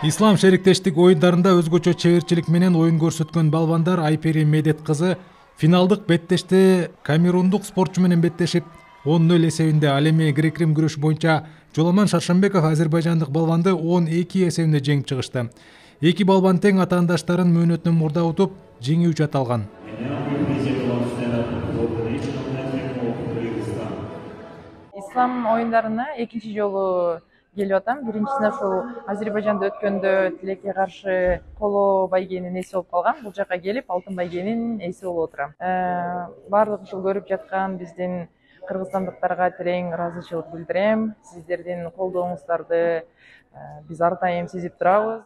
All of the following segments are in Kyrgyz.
Ислам шериктештик оюндарында өзгөчө чеберчилик менен оюн көрсөткөн балбандар Айпери Медет кызы финалдык беттеште камерундук спортчу менен беттешип 10-0 эсебинде, ал эми грек-рим күрөшү боюнча Жоламан Шаршембеков азербайжандык балбанды 10-2 эсебинде жеңип чыгышты. Эки балбан тең атаандаштарын мөөнөтүнөн мурда утуп, жеңүүчү аталган. Ислам оюндарына экинчи жолу келип атам. Биринчисине ушул Азербайжанда өткөндө тилекке каршы коло байгенин эси болуп калган. Бул жака келип алтын байгенин эси болуп отурам. Баардык ушул көрүп жаткан биздин кыргызстандыктарга терең ыраазычылык билдирем. Сиздердин колдооңуздарды биз ар дайым сезип турабыз.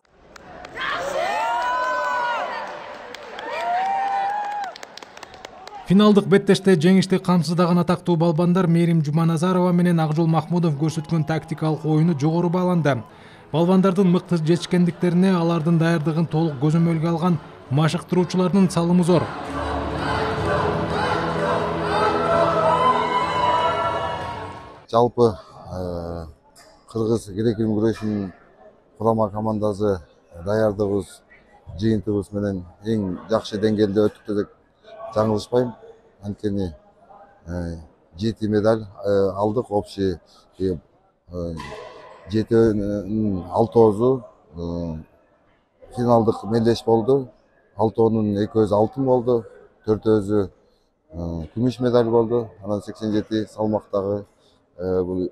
Финалдык беттеште жеңишти камсыздаган атактуу балбандар Мээрим Жуманазарова менен Акжол Махмудов көрсөткөн тактикалык оюну жогору бааланды. Балбандардын мыкты жетишкендиктерине алардын даярдыгын толук көзөмөлгө алган машыктыруучулардын салымы зор. Жалпы кыргыз грек-рим күрөшүнүн курама командасы даярдыгыбыз, жыйынтыгыбыз менен эң жакшы деңгээлде өттүк деп жаңылышпайм. Анткени 7 медаль алдык, общий 7-н 6-оозу финалдык мелдеш болду. 6-оонун 2-өзү алтын болду, 4-өзү күмүш медаль болду. Анан 87 салмактагы бул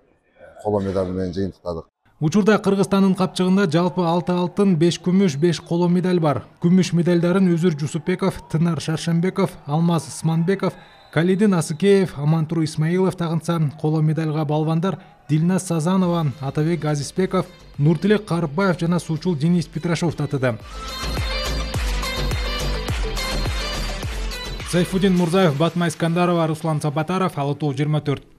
коло медаль менен жыйынтыктадык. Учурда Кыргызстандын капчыгында жалпы 6 алтын, 5 күмүш, 5 коло медаль бар. Күмүш медальдарын Үзүр Жусупбеков, Тынар Шаршембеков, Алмаз Исманбеков, Калидин Асыкеев, Амантуру Исмаилов тагынса, коло медальга балбандар Дилназ Сазанова, Атабек Азизбеков, Нуртилек Карыбаев жана суучул Денис Петрашов татыды. Сайфудин Мурзаев, Батма Искандарова, Руслан Сабатаров, Ала Тоо 24.